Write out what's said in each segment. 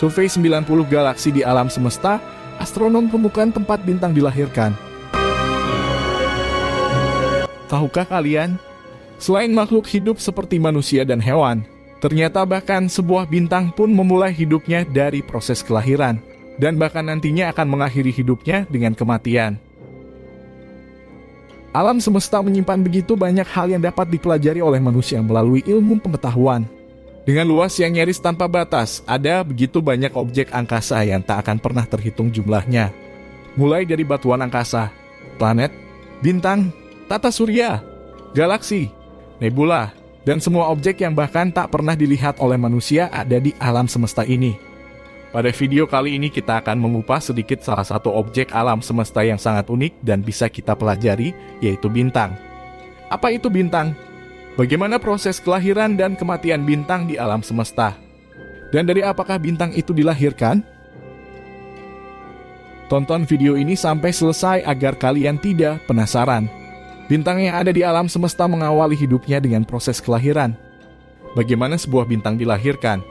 survei 90 galaksi di alam semesta, astronom menemukan tempat bintang dilahirkan. Tahukah kalian, selain makhluk hidup seperti manusia dan hewan, ternyata bahkan sebuah bintang pun memulai hidupnya dari proses kelahiran, dan bahkan nantinya akan mengakhiri hidupnya dengan kematian. Alam semesta menyimpan begitu banyak hal yang dapat dipelajari oleh manusia melalui ilmu pengetahuan. Dengan luas yang nyaris tanpa batas, ada begitu banyak objek angkasa yang tak akan pernah terhitung jumlahnya. Mulai dari batuan angkasa, planet, bintang, tata surya, galaksi, nebula, dan semua objek yang bahkan tak pernah dilihat oleh manusia ada di alam semesta ini. Pada video kali ini kita akan mengupas sedikit salah satu objek alam semesta yang sangat unik dan bisa kita pelajari, yaitu bintang. Apa itu bintang? Bagaimana proses kelahiran dan kematian bintang di alam semesta? Dan dari apakah bintang itu dilahirkan? Tonton video ini sampai selesai agar kalian tidak penasaran. Bintang yang ada di alam semesta mengawali hidupnya dengan proses kelahiran. Bagaimana sebuah bintang dilahirkan?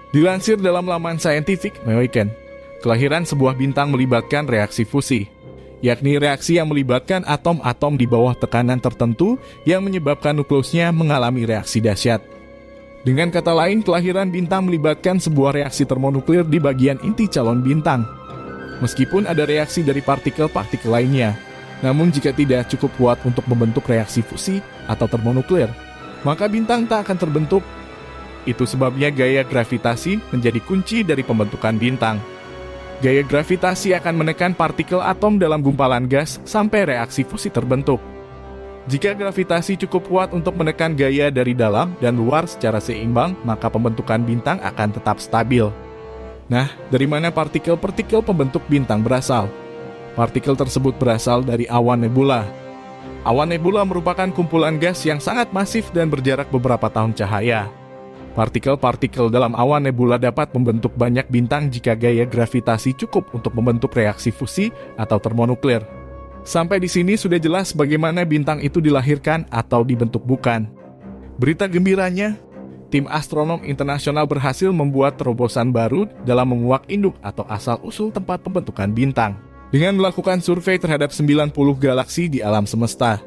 Dilansir dalam laman Scientific American, kelahiran sebuah bintang melibatkan reaksi fusi, yakni reaksi yang melibatkan atom-atom di bawah tekanan tertentu yang menyebabkan nukleusnya mengalami reaksi dahsyat. Dengan kata lain, kelahiran bintang melibatkan sebuah reaksi termonuklir di bagian inti calon bintang. Meskipun ada reaksi dari partikel-partikel lainnya, namun jika tidak cukup kuat untuk membentuk reaksi fusi atau termonuklir, maka bintang tak akan terbentuk. Itu sebabnya gaya gravitasi menjadi kunci dari pembentukan bintang. Gaya gravitasi akan menekan partikel atom dalam gumpalan gas sampai reaksi fusi terbentuk. Jika gravitasi cukup kuat untuk menekan gaya dari dalam dan luar secara seimbang, maka pembentukan bintang akan tetap stabil. Nah, dari mana partikel-partikel pembentuk bintang berasal? Partikel tersebut berasal dari awan nebula. Awan nebula merupakan kumpulan gas yang sangat masif dan berjarak beberapa tahun cahaya. Partikel-partikel dalam awan nebula dapat membentuk banyak bintang jika gaya gravitasi cukup untuk membentuk reaksi fusi atau termonuklir. Sampai di sini sudah jelas bagaimana bintang itu dilahirkan atau dibentuk bukan. Berita gembiranya, tim astronom internasional berhasil membuat terobosan baru dalam menguak induk atau asal-usul tempat pembentukan bintang, dengan melakukan survei terhadap 90 galaksi di alam semesta.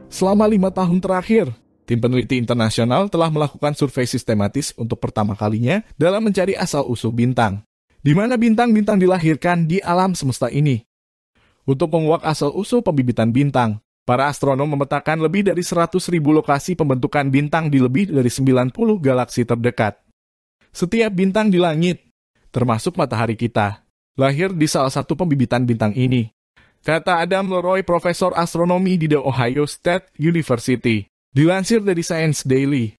Selama 5 tahun terakhir, tim peneliti internasional telah melakukan survei sistematis untuk pertama kalinya dalam mencari asal-usul bintang. Di mana bintang-bintang dilahirkan di alam semesta ini? Untuk menguak asal-usul pembibitan bintang, para astronom memetakan lebih dari 100.000 lokasi pembentukan bintang di lebih dari 90 galaksi terdekat. Setiap bintang di langit, termasuk matahari kita, lahir di salah satu pembibitan bintang ini. Kata Adam Leroy, profesor astronomi di The Ohio State University. Dilansir dari Science Daily.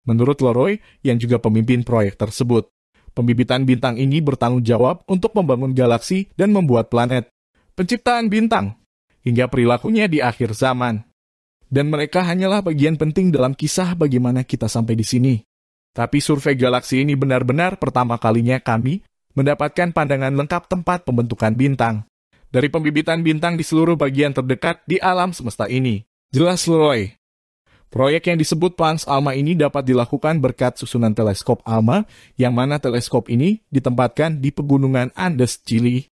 Menurut Leroy, yang juga pemimpin proyek tersebut, pembibitan bintang ini bertanggung jawab untuk membangun galaksi dan membuat planet, penciptaan bintang, hingga perilakunya di akhir zaman. Dan mereka hanyalah bagian penting dalam kisah bagaimana kita sampai di sini. Tapi survei galaksi ini benar-benar pertama kalinya kami mendapatkan pandangan lengkap tempat pembentukan bintang dari pembibitan bintang di seluruh bagian terdekat di alam semesta ini. Jelas Leroy. Proyek yang disebut Planck ALMA ini dapat dilakukan berkat susunan teleskop ALMA, yang mana teleskop ini ditempatkan di pegunungan Andes, Chili.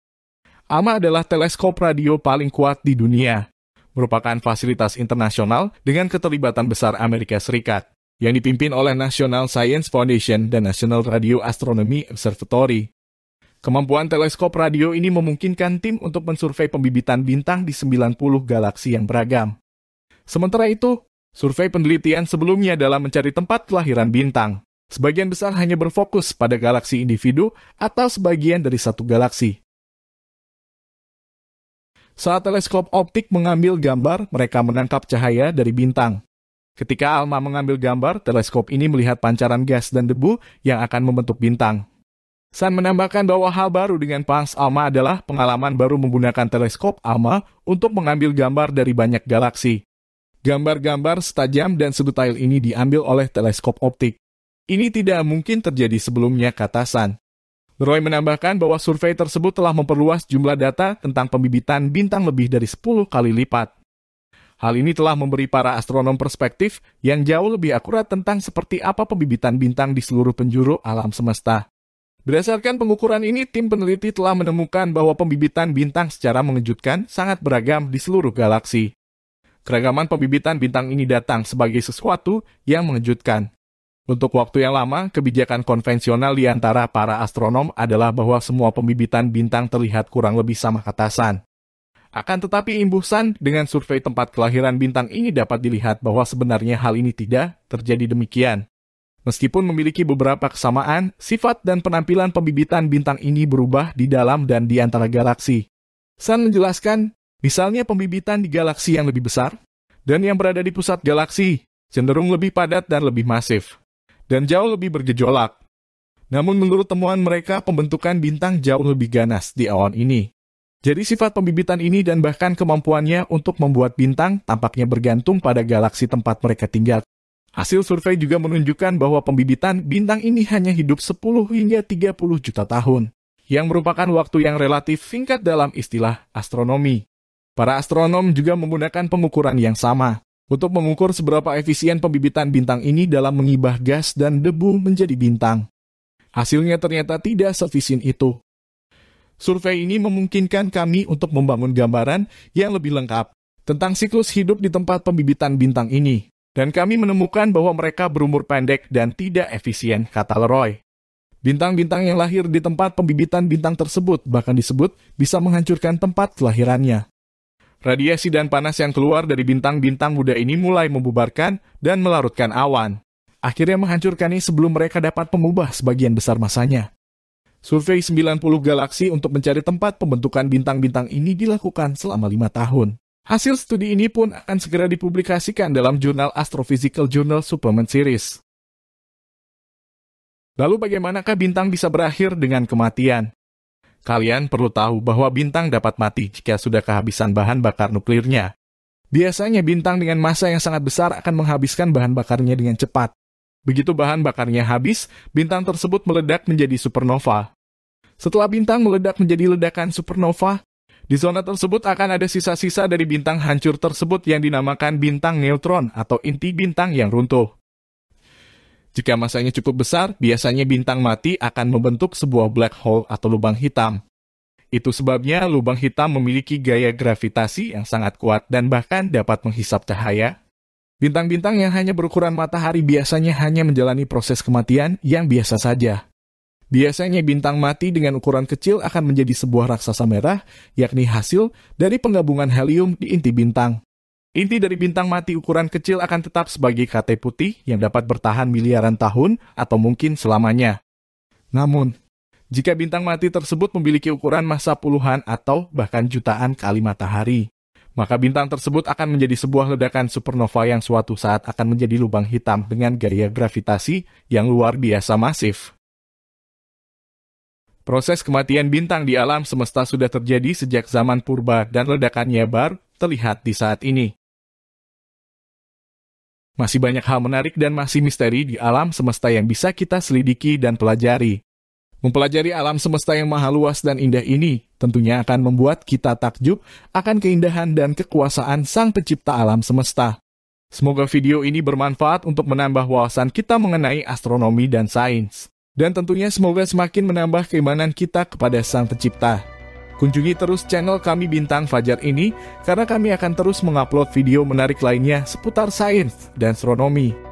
ALMA adalah teleskop radio paling kuat di dunia, merupakan fasilitas internasional dengan keterlibatan besar Amerika Serikat, yang dipimpin oleh National Science Foundation dan National Radio Astronomy Observatory. Kemampuan teleskop radio ini memungkinkan tim untuk mensurvei pembibitan bintang di 90 galaksi yang beragam. Sementara itu, survei penelitian sebelumnya dalam mencari tempat kelahiran bintang, sebagian besar hanya berfokus pada galaksi individu atau sebagian dari satu galaksi. Saat teleskop optik mengambil gambar, mereka menangkap cahaya dari bintang. Ketika ALMA mengambil gambar, teleskop ini melihat pancaran gas dan debu yang akan membentuk bintang. Sun menambahkan bahwa hal baru dengan Planck ALMA adalah pengalaman baru menggunakan teleskop ALMA untuk mengambil gambar dari banyak galaksi. Gambar-gambar setajam dan sedetail ini diambil oleh teleskop optik. Ini tidak mungkin terjadi sebelumnya, kata Sun. Leroy menambahkan bahwa survei tersebut telah memperluas jumlah data tentang pembibitan bintang lebih dari 10 kali lipat. Hal ini telah memberi para astronom perspektif yang jauh lebih akurat tentang seperti apa pembibitan bintang di seluruh penjuru alam semesta. Berdasarkan pengukuran ini, tim peneliti telah menemukan bahwa pembibitan bintang secara mengejutkan sangat beragam di seluruh galaksi. Keragaman pembibitan bintang ini datang sebagai sesuatu yang mengejutkan. Untuk waktu yang lama, kebijakan konvensional di antara para astronom adalah bahwa semua pembibitan bintang terlihat kurang lebih sama katasan. Akan tetapi imbusan dengan survei tempat kelahiran bintang ini dapat dilihat bahwa sebenarnya hal ini tidak terjadi demikian. Meskipun memiliki beberapa kesamaan, sifat dan penampilan pembibitan bintang ini berubah di dalam dan di antara galaksi. Sun menjelaskan, misalnya pembibitan di galaksi yang lebih besar, dan yang berada di pusat galaksi, cenderung lebih padat dan lebih masif, dan jauh lebih bergejolak. Namun menurut temuan mereka, pembentukan bintang jauh lebih ganas di awan ini. Jadi sifat pembibitan ini dan bahkan kemampuannya untuk membuat bintang tampaknya bergantung pada galaksi tempat mereka tinggal. Hasil survei juga menunjukkan bahwa pembibitan bintang ini hanya hidup 10 hingga 30 juta tahun, yang merupakan waktu yang relatif singkat dalam istilah astronomi. Para astronom juga menggunakan pengukuran yang sama untuk mengukur seberapa efisien pembibitan bintang ini dalam mengibah gas dan debu menjadi bintang. Hasilnya ternyata tidak seefisien itu. Survei ini memungkinkan kami untuk membangun gambaran yang lebih lengkap tentang siklus hidup di tempat pembibitan bintang ini. Dan kami menemukan bahwa mereka berumur pendek dan tidak efisien, kata Leroy. Bintang-bintang yang lahir di tempat pembibitan bintang tersebut bahkan disebut bisa menghancurkan tempat kelahirannya. Radiasi dan panas yang keluar dari bintang-bintang muda ini mulai membubarkan dan melarutkan awan. Akhirnya menghancurkannya sebelum mereka dapat mengubah sebagian besar masanya. Survei 90 galaksi untuk mencari tempat pembentukan bintang-bintang ini dilakukan selama 5 tahun. Hasil studi ini pun akan segera dipublikasikan dalam jurnal Astrophysical Journal Supplement Series. Lalu bagaimanakah bintang bisa berakhir dengan kematian? Kalian perlu tahu bahwa bintang dapat mati jika sudah kehabisan bahan bakar nuklirnya. Biasanya bintang dengan massa yang sangat besar akan menghabiskan bahan bakarnya dengan cepat. Begitu bahan bakarnya habis, bintang tersebut meledak menjadi supernova. Setelah bintang meledak menjadi ledakan supernova, di zona tersebut akan ada sisa-sisa dari bintang hancur tersebut yang dinamakan bintang neutron atau inti bintang yang runtuh. Jika masanya cukup besar, biasanya bintang mati akan membentuk sebuah black hole atau lubang hitam. Itu sebabnya lubang hitam memiliki gaya gravitasi yang sangat kuat dan bahkan dapat menghisap cahaya. Bintang-bintang yang hanya berukuran matahari biasanya hanya menjalani proses kematian yang biasa saja. Biasanya bintang mati dengan ukuran kecil akan menjadi sebuah raksasa merah, yakni hasil dari penggabungan helium di inti bintang. Inti dari bintang mati ukuran kecil akan tetap sebagai kate putih yang dapat bertahan miliaran tahun atau mungkin selamanya. Namun, jika bintang mati tersebut memiliki ukuran massa puluhan atau bahkan jutaan kali matahari, maka bintang tersebut akan menjadi sebuah ledakan supernova yang suatu saat akan menjadi lubang hitam dengan gaya gravitasi yang luar biasa masif. Proses kematian bintang di alam semesta sudah terjadi sejak zaman purba dan ledakannya baru terlihat di saat ini. Masih banyak hal menarik dan masih misteri di alam semesta yang bisa kita selidiki dan pelajari. Mempelajari alam semesta yang maha luas dan indah ini tentunya akan membuat kita takjub akan keindahan dan kekuasaan Sang Pencipta alam semesta. Semoga video ini bermanfaat untuk menambah wawasan kita mengenai astronomi dan sains. Dan tentunya semoga semakin menambah keimanan kita kepada Sang Pencipta. Kunjungi terus channel kami Bintang Fajar ini, karena kami akan terus mengupload video menarik lainnya seputar sains dan astronomi.